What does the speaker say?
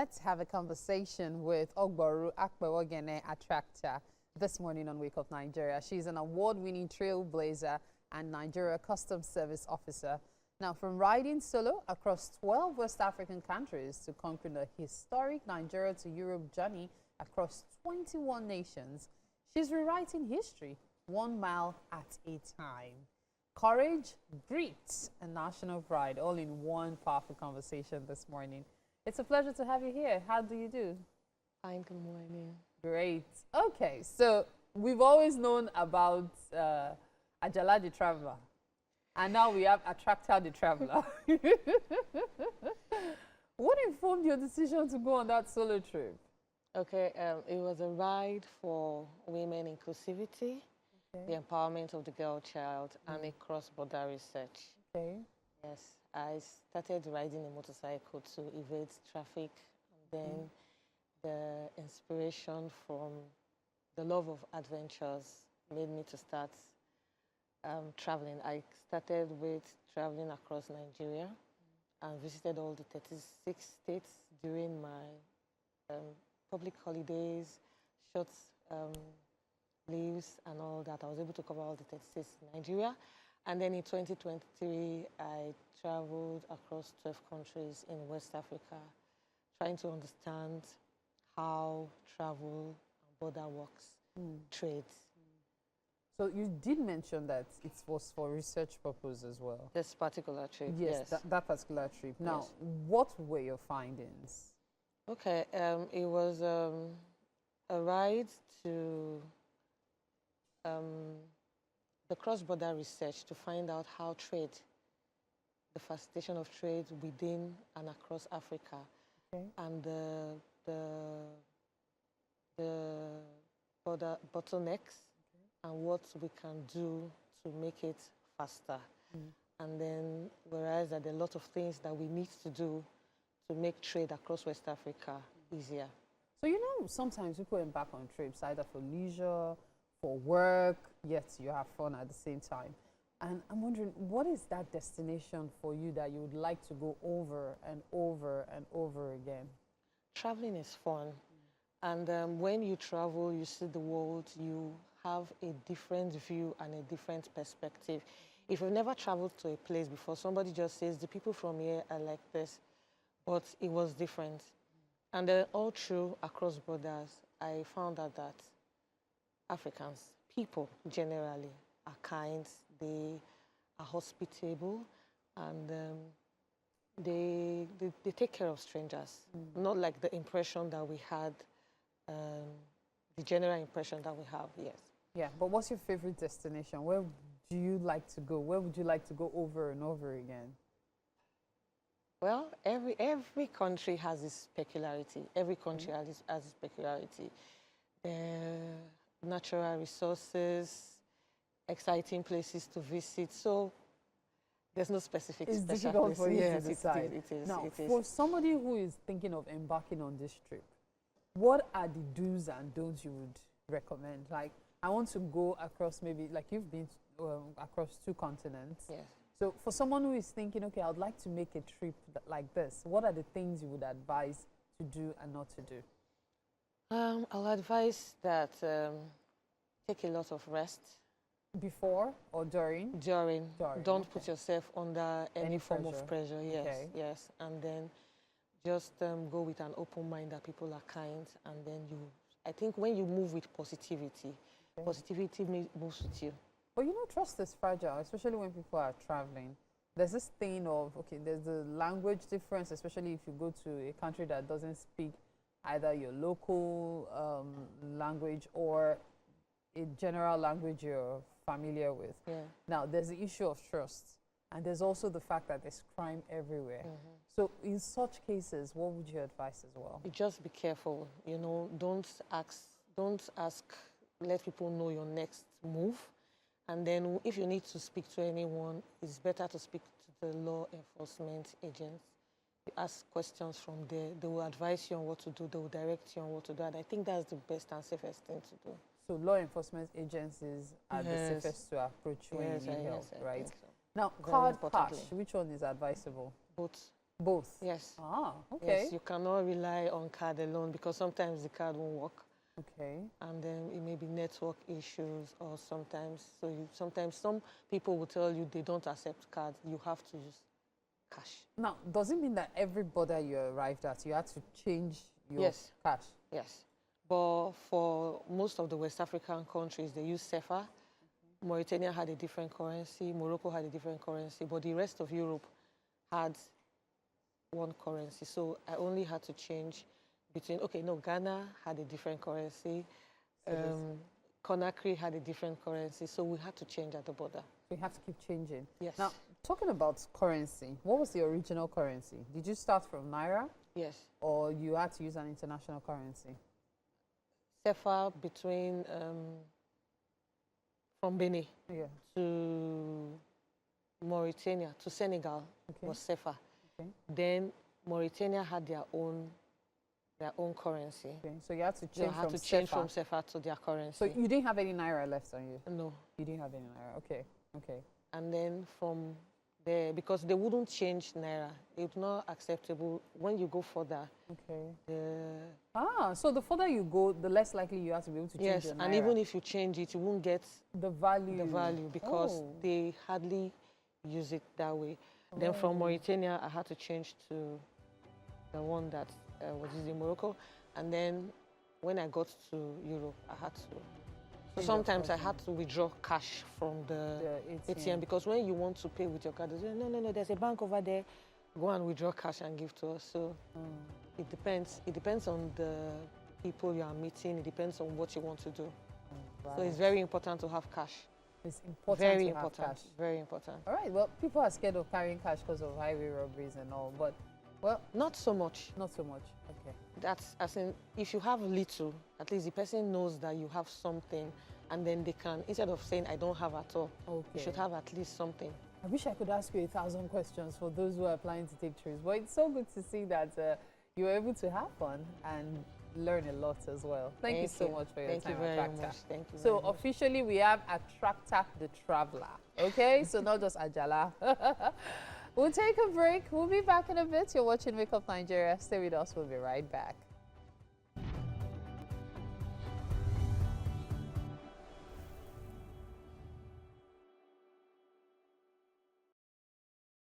let's have a conversation with Ogboru Akpevwe Attracta this morning on Wake Up Nigeria. She's an award-winning trailblazer and Nigeria Customs Service officer. Now, from riding solo across 12 West African countries to conquering the historic Nigeria to Europe journey across 21 nations, she's rewriting history 1 mile at a time. Courage, grit, and national pride, all in one powerful conversation this morning. It's a pleasure to have you here. How do you do? Fine, good morning. Great. Okay, so we've always known about Ajala the Traveler, and now we have Attracta the Traveler. What informed your decision to go on that solo trip? Okay, it was a ride for women inclusivity, the empowerment of the girl child, and a cross-border research. Okay. Yes, I started riding a motorcycle to evade traffic, and then the inspiration from the love of adventures made me to start traveling. I started with traveling across Nigeria and visited all the 36 states during my public holidays, short leaves and all that. I was able to cover all the 36 in Nigeria. And then in 2023, I traveled across 12 countries in West Africa, trying to understand how travel and border works, trade. So you did mention that it was for research purpose as well. This particular trip, yes. That particular trip. Now, what were your findings? Okay, it was a ride to the cross-border research to find out how trade, the facilitation of trade within and across Africa, and the border bottlenecks, and what we can do to make it faster. And then whereas there are a lot of things that we need to do to make trade across West Africa easier. So, you know, sometimes people embark on trips either for leisure, for work, yet you have fun at the same time. And I'm wondering, what is that destination for you that you would like to go over and over and over again? Traveling is fun. And when you travel, you see the world, you have a different view and a different perspective. If you've never traveled to a place before, somebody just says, the people from here are like this, but it was different. And all through across borders, I found out that Africans, people generally, are kind, they are hospitable, and they take care of strangers. Not like the impression that we had, the general impression that we have, yes. Yeah, but what's your favorite destination? Where do you like to go? Where would you like to go over and over again? Well, every country has its peculiarity. Every country has its peculiarity. Natural resources, exciting places to visit. So there's no specific it's special difficult place. for you yes, to decide. It is. Now, for somebody who is thinking of embarking on this trip, what are the do's and don'ts you would recommend? Like, I want to go across, maybe like you've been across 2 continents. Yes. So for someone who is thinking, okay, I'd like to make a trip like this, what are the things you would advise to do and not to do? I'll advise that take a lot of rest. Before or during? During. Don't put yourself under any form of pressure. Yes, yes. And then just go with an open mind that people are kind. And then I think when you move with positivity, positivity moves with you. But you know, trust is fragile, especially when people are traveling. There's this thing of, okay, there's the language difference, especially if you go to a country that doesn't speak either your local language or a general language you're familiar with. Yeah. Now, there's the issue of trust, and there's also the fact that there's crime everywhere. So in such cases, what would you advise as well? You just be careful, you know, don't ask, let people know your next move. And then if you need to speak to anyone, it's better to speak to the law enforcement agents. You ask questions from there. They will advise you on what to do. They will direct you on what to do. And I think that's the best and safest thing to do. So law enforcement agencies are the safest to approach when you need help, right? So. Now, card cash, which one is advisable? Both. Both? Yes. Ah, okay. Yes, you cannot rely on card alone because sometimes the card won't work. Okay. And then it may be network issues or sometimes some people will tell you they don't accept cards. You have to use cash. Now, does it mean that every border you arrived at, you had to change your Yes. cash? Yes. But for most of the West African countries, they use CFA. Mauritania had a different currency. Morocco had a different currency. But the rest of Europe had one currency. So I only had to change between, Ghana had a different currency. Conakry had a different currency. So we had to change at the border. We have to keep changing. Yes. Now, talking about currency, what was the original currency? Did you start from Naira? Yes. Or you had to use an international currency? CFA between, from Benin to Mauritania to Senegal was CFA. Okay. Then Mauritania had their own currency. Okay. So you had to change from CFA to their currency. So you didn't have any Naira left on you? No. You didn't have any Naira. Okay. Okay. And then from there, because they wouldn't change Naira, it's not acceptable when you go further. Okay. So the further you go, the less likely you have to be able to change your Naira. And even if you change it, you won't get the value because they hardly use it that way. Then from Mauritania, I had to change to the one that was used in Morocco. And then when I got to Europe, I had to. So sometimes I had to withdraw cash from the ATM because when you want to pay with your card, they say, no, there's a bank over there. Go and withdraw cash and give to us. So it depends. It depends on the people you are meeting. It depends on what you want to do. Right. So it's very important to have cash. It's important very to important, have cash. Very important. All right. Well, people are scared of carrying cash because of highway robberies and all, but not so much. Not so much. Okay. That's as in, if you have little, at least the person knows that you have something, and then they can, instead of saying I don't have at all, you should have at least something. I wish I could ask you 1,000 questions for those who are planning to take trips, but it's so good to see that you were able to have fun and learn a lot as well. Thank you so much for your time, Tracta. Thank you. So officially, we have Attracta the Traveler. Okay, so not just Ajala. We'll take a break. We'll be back in a bit. You're watching Wake Up Nigeria. Stay with us. We'll be right back.